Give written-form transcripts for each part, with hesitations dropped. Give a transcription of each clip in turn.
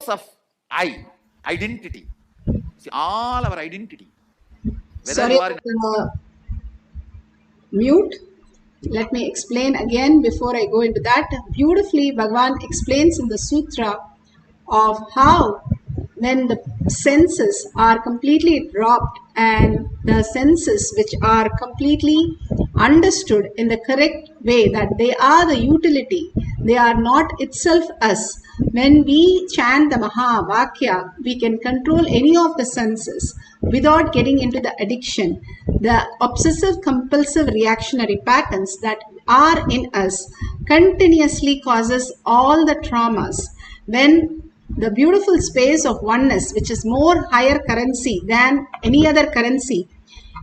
of identity. See, all our identity. Whether Sorry, you are mute. Let me explain again before I go into that. Beautifully, Bhagavan explains in the sutra of how when the senses are completely dropped and the senses which are completely understood in the correct way, that they are the utility, they are not itself us. When we chant the Maha Vakya, we can control any of the senses without getting into the addiction. The obsessive compulsive reactionary patterns that are in us continuously causes all the traumas. When the beautiful space of oneness, which is more higher currency than any other currency,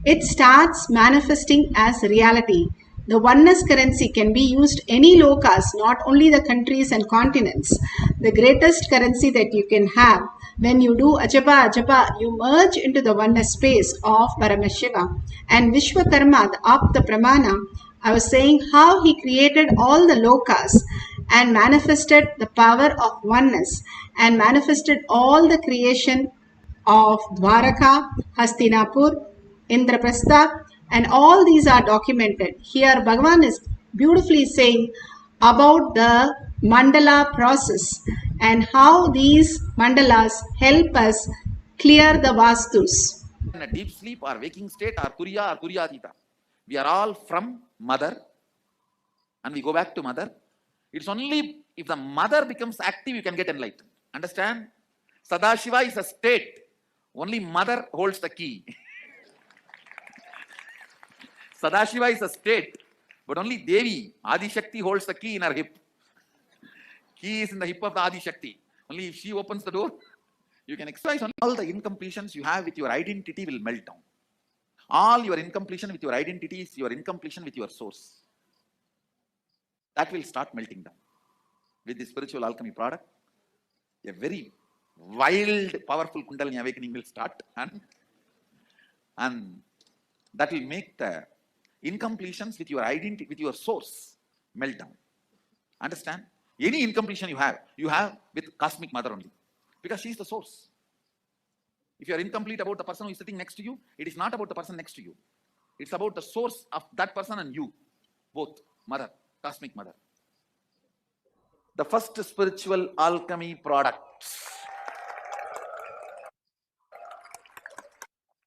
it starts manifesting as reality. The oneness currency can be used any lokas, not only the countries and continents. The greatest currency that you can have, when you do ajapa ajapa, you merge into the oneness space of Paramashiva. And Vishwakarma, the Apta Pramana, I was saying how he created all the lokas and manifested the power of oneness and manifested all the creation of Dwaraka, Hastinapur, Indraprastha, and all these are documented. Here Bhagavan is beautifully saying about the mandala process and how these mandalas help us clear the vastus. in a deep sleep or waking state or Kuriya or Kuryatita. We are all from mother and we go back to mother. It's only if the mother becomes active you can get enlightened. Understand? Sadashiva is a state. Only mother holds the key. Sadashiva is a state, but only Devi, Adi Shakti, holds the key in her hip. Key is in the hip of the Adi Shakti. Only if she opens the door, you can exercise. All the incompletions you have with your identity will melt down. All your incompletion with your identity is your incompletion with your source. That will start melting down. With the spiritual alchemy product, a very wild, powerful Kundalini awakening will start, and that will make the incompletions with your identity, with your source, melt down. Understand? Any incompletion you have with cosmic mother only, because she is the source. If you are incomplete about the person who is sitting next to you, it is not about the person next to you. It's about the source of that person and you, both, mother, cosmic mother. The first spiritual alchemy products.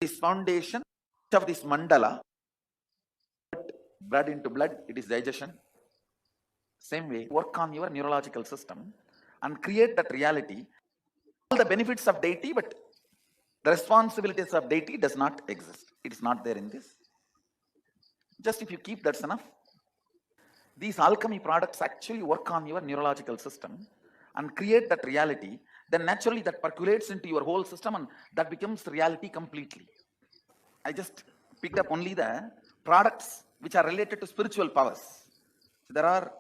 This foundation of this mandala, blood into blood, it is digestion. Same way, work on your neurological system and create that reality. All the benefits of deity, but the responsibilities of deity does not exist. It is not there in this. Just if you keep, that's enough. These alchemy products actually work on your neurological system and create that reality. Then naturally that percolates into your whole system and that becomes reality completely. I just picked up only the products which are related to spiritual powers. So there are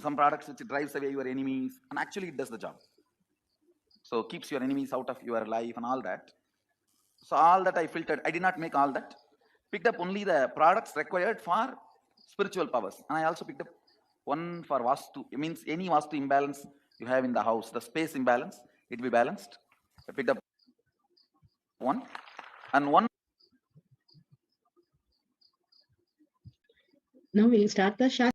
some products which drives away your enemies, and actually it does the job. So keeps your enemies out of your life and all that. So all that I filtered, I did not make all that. Picked up only the products required for spiritual powers. And I also picked up one for Vastu. It means any Vastu imbalance you have in the house, the space imbalance, it will be balanced. I picked up one. And one. Now we'll start the Shastra.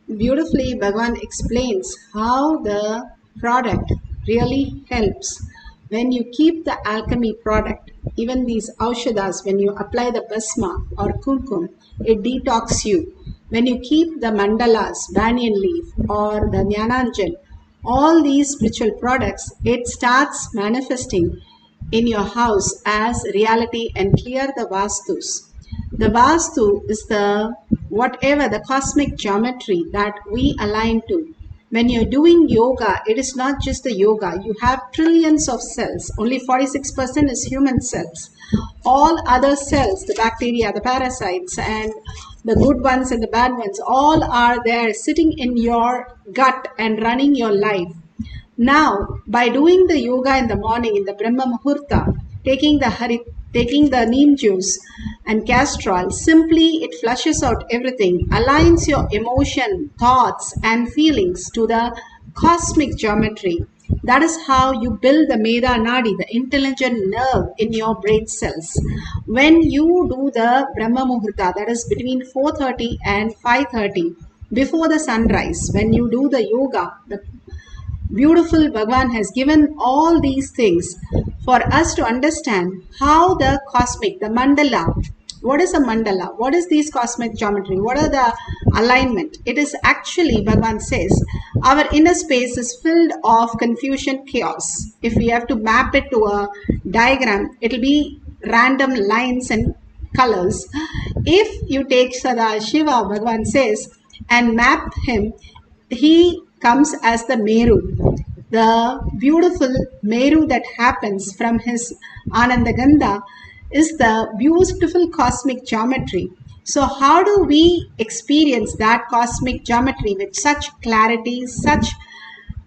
Beautifully, Bhagavan explains how the product really helps. When you keep the alchemy product, even these aushadas, when you apply the basma or kumkum, it detox you. When you keep the mandalas, banyan leaf or the jnananjan, all these spiritual products, it starts manifesting in your house as reality and clear the vastus. The Vastu is the whatever the cosmic geometry that we align to. When you're doing yoga, it is not just the yoga. You have trillions of cells. Only 46% is human cells. All other cells, the bacteria, the parasites, and the good ones and the bad ones, all are there sitting in your gut and running your life. Now, by doing the yoga in the morning, in the Brahma Muhurta, taking the taking the neem juice and castor oil, simply it flushes out everything, aligns your emotion, thoughts, and feelings to the cosmic geometry. That is how you build the Meda Nadi, the intelligent nerve in your brain cells. When you do the Brahma Muhurta, that is between 4:30 and 5:30, before the sunrise, when you do the yoga, the beautiful Bhagavan has given all these things for us to understand how the cosmic, the mandala, what is a mandala? What is these cosmic geometry? What are the alignment? It is actually, Bhagavan says, our inner space is filled of confusion, chaos. If we have to map it to a diagram, it will be random lines and colors. If you take Sada Shiva, Bhagavan says, and map him, he comes as the Meru, the beautiful Meru that happens from his Anandagandha is the beautiful cosmic geometry. So how do we experience that cosmic geometry with such clarity, such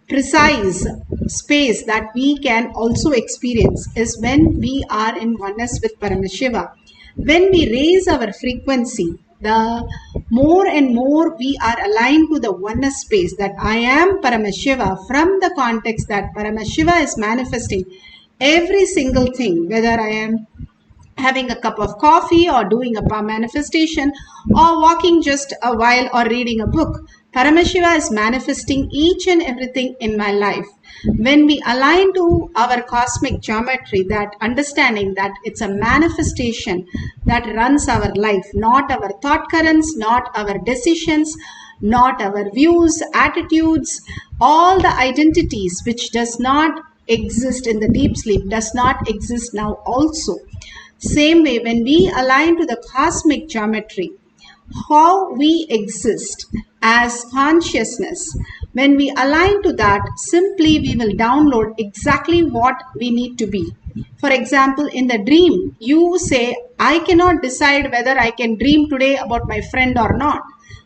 precise space that we can also experience is when we are in oneness with Paramashiva. When we raise our frequency, the more and more we are aligned to the oneness space that I am Paramashiva, from the context that Paramashiva is manifesting every single thing, whether I am having a cup of coffee or doing a manifestation or walking just a while or reading a book. Paramashiva is manifesting each and everything in my life. When we align to our cosmic geometry, that understanding that it's a manifestation that runs our life, not our thought currents, not our decisions, not our views, attitudes, all the identities which does not exist in the deep sleep, does not exist now also. Same way, when we align to the cosmic geometry, how we exist as consciousness, when we align to that, simply we will download exactly what we need to be. For example, in the dream, you say, I cannot decide whether I can dream today about my friend or not.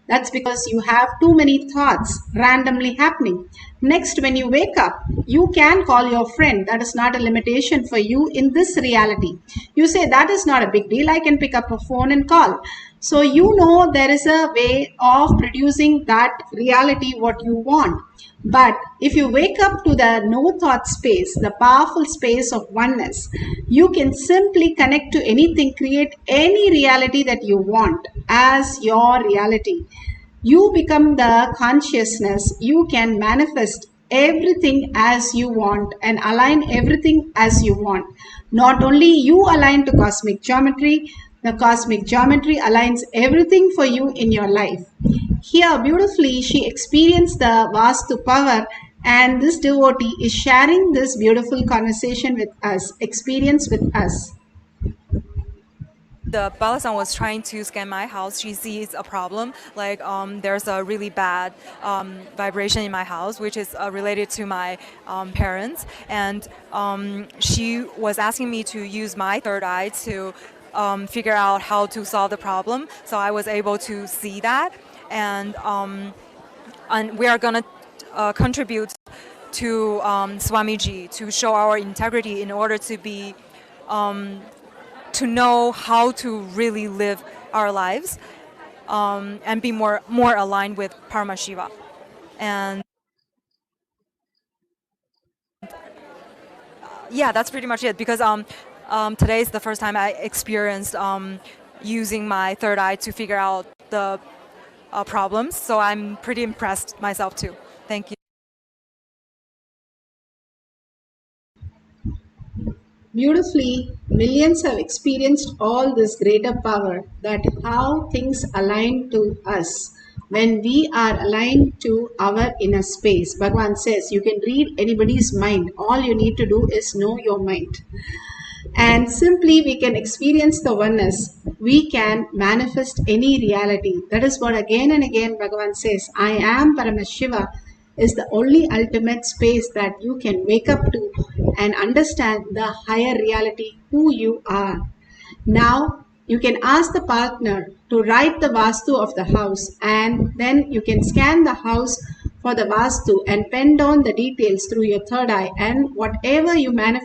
That's because you have too many thoughts randomly happening. Next, when you wake up, you can call your friend. That is not a limitation for you in this reality. You say, that is not a big deal. I can pick up a phone and call. So you know there is a way of producing that reality what you want. But if you wake up to the no thought space, the powerful space of oneness, you can simply connect to anything, create any reality that you want as your reality. You become the consciousness, you can manifest everything as you want and align everything as you want. Not only you align to cosmic geometry, the cosmic geometry aligns everything for you in your life. Here beautifully she experienced the Vastu power, and this devotee is sharing this beautiful conversation with us, experience with us. The Balasan was trying to scan my house. She sees a problem, like there's a really bad vibration in my house, which is related to my parents. And she was asking me to use my third eye to figure out how to solve the problem. So I was able to see that. And we are going to contribute to Swamiji to show our integrity in order to be to know how to really live our lives and be more aligned with Paramashiva. And yeah, that's pretty much it, because today is the first time I experienced using my third eye to figure out the problems. So I'm pretty impressed myself too. Thank you. Beautifully, millions have experienced all this greater power, that how things align to us when we are aligned to our inner space. Bhagavan says you can read anybody's mind. All you need to do is know your mind. And simply we can experience the oneness. We can manifest any reality. That is what again and again Bhagavan says, I am Paramashiva is the only ultimate space that you can wake up to and understand the higher reality who you are. Now you can ask the partner to write the Vastu of the house, and then you can scan the house for the Vastu and pen down the details through your third eye, and whatever you manifest